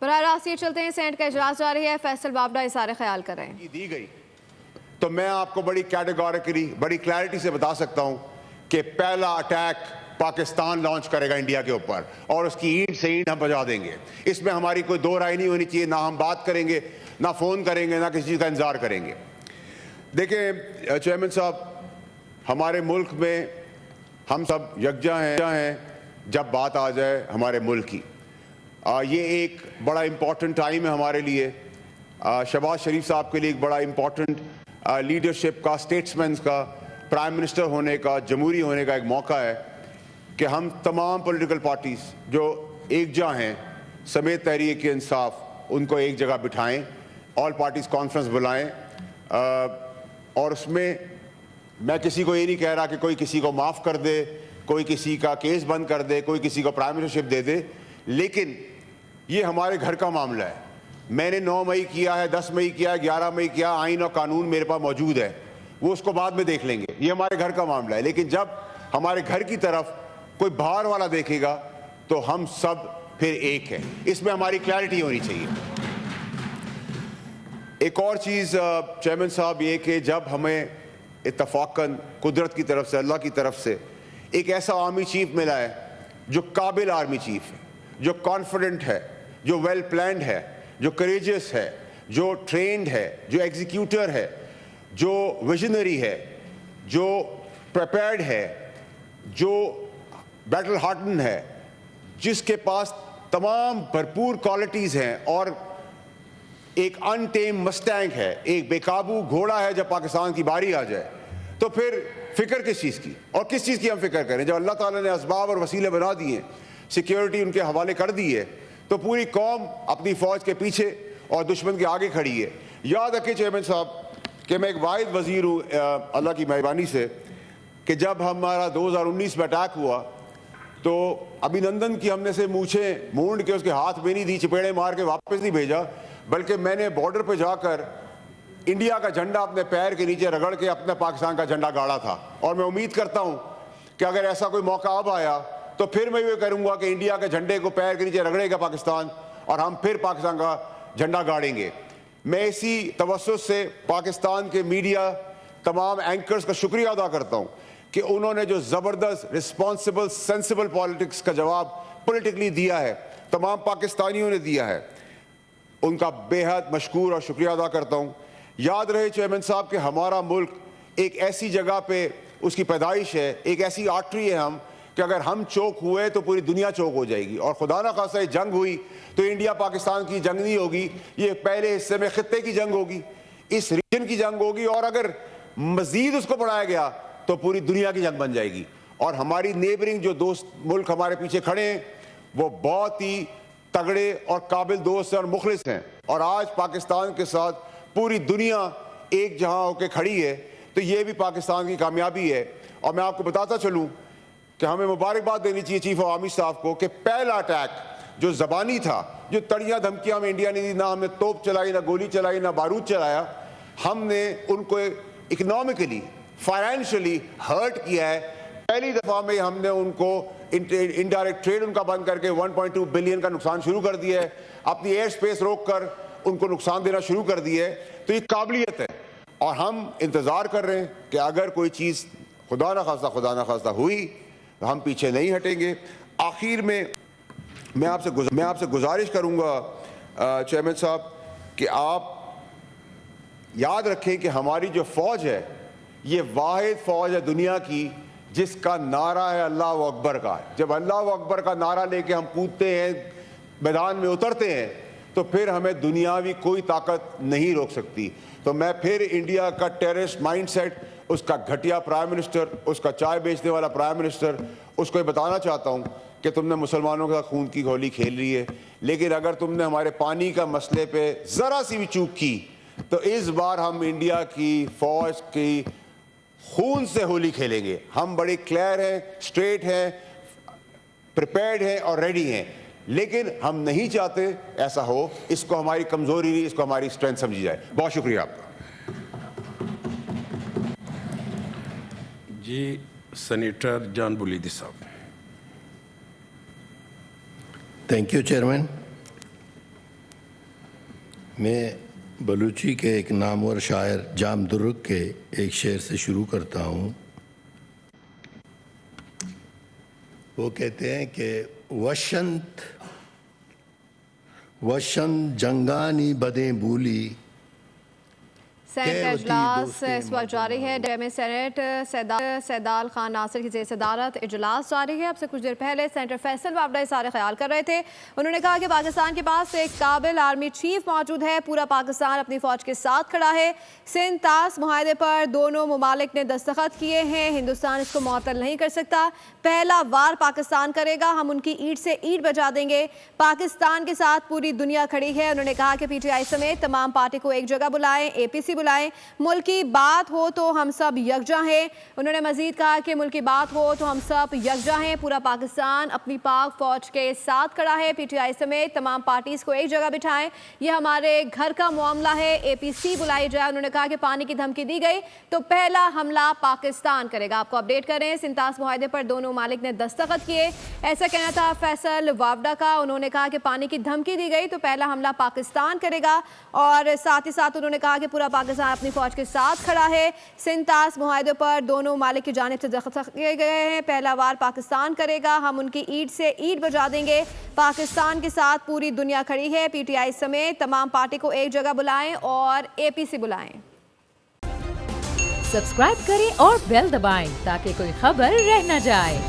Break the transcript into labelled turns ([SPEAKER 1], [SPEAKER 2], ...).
[SPEAKER 1] براہ راست یہ چلتے ہیں، سینٹ کا اجلاس جاری ہے، فیصل بابڈا اظہار خیال کر رہے ہیں.
[SPEAKER 2] دی گئی تو میں آپ کو بڑی کیٹیگوریکلی بڑی کلیئرٹی سے بتا سکتا ہوں کہ پہلا اٹیک پاکستان لانچ کرے گا انڈیا کے اوپر، اور اس کی اینٹ سے اینٹ ہم بجا دیں گے. اس میں ہماری کوئی دو رائے نہیں ہونی چاہیے. نہ ہم بات کریں گے، نہ فون کریں گے، نہ کسی چیز کا انتظار کریں گے. دیکھیں چیئرمین صاحب، ہمارے ملک میں ہم سب یکجا ہیں جب بات آ جائے ہمارے ملک کی. یہ ایک بڑا امپورٹنٹ ٹائم ہے ہمارے لیے. شہباز شریف صاحب کے لیے ایک بڑا امپورٹنٹ لیڈرشپ کا، اسٹیٹسمینز کا، پرائم منسٹر ہونے کا، جمہوری ہونے کا ایک موقع ہے کہ ہم تمام پولیٹیکل پارٹیز جو ایکجا ہیں سمیت تحریک انصاف ان کو ایک جگہ بٹھائیں، آل پارٹیز کانفرنس بلائیں. اور اس میں کسی کو یہ نہیں کہہ رہا کہ کوئی کسی کو معاف کر دے، کوئی کسی کا کیس بند کر دے، کوئی کسی کو پرائم منسٹرشپ دے دے، لیکن یہ ہمارے گھر کا معاملہ ہے. میں نے 9 مئی کیا ہے، 10 مئی کیا ہے، 11 مئی کیا، آئین اور قانون میرے پاس موجود ہے، وہ اس کو بعد میں دیکھ لیں گے. یہ ہمارے گھر کا معاملہ ہے. لیکن جب ہمارے گھر کی طرف کوئی باہر والا دیکھے گا تو ہم سب پھر ایک ہیں. اس میں ہماری کلیئرٹی ہونی چاہیے. ایک اور چیز چیئرمین صاحب، یہ کہ جب ہمیں اتفاقاً قدرت کی طرف سے، اللہ کی طرف سے ایک ایسا آرمی چیف ملا ہے جو قابل آرمی چیف ہے، جو کانفیڈنٹ ہے، جو ویل پلانڈ ہے، جو کریجس ہے، جو ٹرینڈ ہے، جو ایگزیکیوٹر ہے، جو ویژنری ہے، جو پریپیئرڈ ہے، جو بیٹل ہارٹن ہے، جس کے پاس تمام بھرپور کوالٹیز ہیں، اور ایک ان ٹیم مسٹینگ ہے، ایک بے قابو گھوڑا ہے. جب پاکستان کی باری آ جائے تو پھر فکر کس چیز کی، اور کس چیز کی ہم فکر کریں؟ جب اللہ تعالیٰ نے اسباب اور وسیلے بنا دیے، سیکیورٹی ان کے حوالے کر دی ہے، تو پوری قوم اپنی فوج کے پیچھے اور دشمن کے آگے کھڑی ہے. یاد رکھیں چیئرمین صاحب کہ میں ایک واحد وزیر ہوں اللہ کی مہربانی سے کہ جب ہمارا 2019 میں اٹیک ہوا تو ابھینندن کی ہم نے سے مونچھیں مونڈ کے اس کے ہاتھ میں نہیں دی، چپیڑے مار کے واپس نہیں بھیجا، بلکہ میں نے بارڈر پہ جا کر انڈیا کا جھنڈا اپنے پیر کے نیچے رگڑ کے اپنے پاکستان کا جھنڈا گاڑا تھا. اور میں امید کرتا ہوں کہ اگر ایسا کوئی موقع اب آیا تو پھر میں یہ کروں گا کہ انڈیا کے جھنڈے کو پیر کے نیچے رگڑے گا پاکستان، اور ہم پھر پاکستان کا جھنڈا گاڑیں گے. میں اسی توسط سے پاکستان کے میڈیا تمام اینکرز کا شکریہ ادا کرتا ہوں کہ انہوں نے جو زبردست رسپانسبل سینسیبل پالیٹکس کا جواب پولیٹیکلی دیا ہے، تمام پاکستانیوں نے دیا ہے، ان کا بے حد مشکور اور شکریہ ادا کرتا ہوں. یاد رہے چیئرمین صاحب کہ ہمارا ملک ایک ایسی جگہ پہ اس کی پیدائش ہے، ایک ایسی آرٹری ہے ہم کہ اگر ہم چوک ہوئے تو پوری دنیا چوک ہو جائے گی. اور خدا نہ خواستہ جنگ ہوئی تو انڈیا پاکستان کی جنگ نہیں ہوگی، یہ پہلے حصے میں خطے کی جنگ ہوگی، اس ریجن کی جنگ ہوگی، اور اگر مزید اس کو بڑھایا گیا تو پوری دنیا کی جنگ بن جائے گی. اور ہماری نیبرنگ جو دوست ملک ہمارے پیچھے کھڑے ہیں وہ بہت ہی تگڑے اور قابل دوست ہیں اور مخلص ہیں، اور آج پاکستان کے ساتھ پوری دنیا ایک جہاں ہو کے کھڑی ہے. تو یہ بھی پاکستان کی کامیابی ہے. اور میں آپ کو بتاتا چلوں کہ ہمیں مبارکباد دینی چاہیے چیف آف آرمی صاحب کو کہ پہلا اٹیک جو زبانی تھا، جو تڑیاں دھمکیاں میں انڈیا نے دی، نہ ہم نے توپ چلائی، نہ گولی چلائی، نہ بارود چلایا، ہم نے ان کو اکنامکلی فائنینشلی ہرٹ کیا ہے. پہلی دفعہ میں ہم نے ان کو انڈائریکٹ ٹریڈ ان کا بند کر کے 1.2 بلین کا نقصان شروع کر دیا ہے، اپنی ایئر سپیس روک کر ان کو نقصان دینا شروع کر دیا ہے. تو یہ قابلیت ہے، اور ہم انتظار کر رہے ہیں کہ اگر کوئی چیز خدا نہ خواستہ ہوئی تو ہم پیچھے نہیں ہٹیں گے. آخر میں میں آپ سے گزارش کروں گا چیئرمین صاحب کہ آپ یاد رکھیں کہ ہماری جو فوج ہے یہ واحد فوج ہے دنیا کی جس کا نعرہ ہے اللہ اکبر کا. جب اللہ اکبر کا نعرہ لے کے ہم کودتے ہیں، میدان میں اترتے ہیں، تو پھر ہمیں دنیاوی کوئی طاقت نہیں روک سکتی. تو میں پھر انڈیا کا ٹیررسٹ مائنڈ سیٹ، اس کا گھٹیا پرائم منسٹر، اس کا چائے بیچنے والا پرائم منسٹر، اس کو یہ بتانا چاہتا ہوں کہ تم نے مسلمانوں کا خون کی ہولی کھیل لی ہے، لیکن اگر تم نے ہمارے پانی کا مسئلے پہ ذرا سی بھی چوک کی تو اس بار ہم انڈیا کی فوج کی خون سے ہولی کھیلیں گے. ہم بڑے کلیئر ہیں، اسٹریٹ ہیں، پریپیئرڈ ہیں اور ریڈی ہیں، لیکن ہم نہیں چاہتے ایسا ہو. اس کو ہماری کمزوری نہیں، اس کو ہماری اسٹرینتھ سمجھی جائے. بہت شکریہ آپ کا.
[SPEAKER 3] جی سینیٹر جان بولیدی صاحب.
[SPEAKER 4] Thank you chairman. میں بلوچی کے ایک نامور شاعر جام درک کے ایک شعر سے شروع کرتا ہوں. وہ کہتے ہیں کہ وشنت جنگانی بدیں بولی.
[SPEAKER 1] سینٹ کا اجلاس اس وقت جاری ہے. ڈیمی سینٹ سیدال خان ناصر کی زیر صدارت اجلاس جاری ہے. اب سے کچھ دیر پہلے سینٹر فیصل وابڈہ اشارے خیال کر رہے تھے. انہوں نے کہا کہ پاکستان کے پاس ایک قابل آرمی چیف موجود ہے. پورا پاکستان اپنی فوج کے ساتھ کھڑا ہے. سندھ طاس معاہدے پر دونوں ممالک نے دستخط کیے ہیں. ہندوستان اس کو معطل نہیں کر سکتا. پہلا وار پاکستان کرے گا. ہم ان کی اینٹ سے اینٹ بجا دیں گے. پاکستان کے ساتھ پوری دنیا کھڑی ہے. انہوں نے کہا کہ پی ٹی آئی سمیت تمام پارٹی کو ایک جگہ بلائیں, اے پی سی بلائیں. ملکی بات ہو تو ہم سب یکجا ہیں. انہوں نے مزید کہا کہ ملکی بات ہو تو ہم سب یکجا ہیں. پورا پاکستان اپنی پاک فوج کے ساتھ کھڑا ہے. پی ٹی آئی سمیت تمام پارٹیز کو ایک جگہ بٹھائیں. یہ ہمارے گھر کا معاملہ ہے. اے پی سی بلائی جائے. انہوں نے کہا کہ پانی کی دھمکی دی گئی تو پہلا حملہ پاکستان کرے گا. آپ کو اپڈیٹ کریں, سندھ طاس معاہدے پر دونوں ممالک نے دستخط کیے. ایسا کہنا تھا فیصل وابڈہ کا. انہوں نے کہا کہ پانی کی دھمکی دی گئی تو پہلا حملہ پاکستان کرے گا. اور ساتھ ہی ساتھ انہوں نے کہا کہ پورا پاکستان اپنی فوج کے ساتھ کھڑا ہے. سندھ طاس معاہدے پر دونوں ممالک کی جانب سے دستخط کیے گئے ہیں. پہلا وار پاکستان کرے گا. ہم ان کی اینٹ سے اینٹ بجا دیں گے. پاکستان کے ساتھ پوری دنیا کھڑی ہے. پی ٹی آئی سمیت تمام پارٹی کو ایک جگہ بلائیں اور اے پی سی بلائیں.
[SPEAKER 5] سبسکرائب کریں اور بیل دبائیں تاکہ کوئی خبر رہ نہ جائے.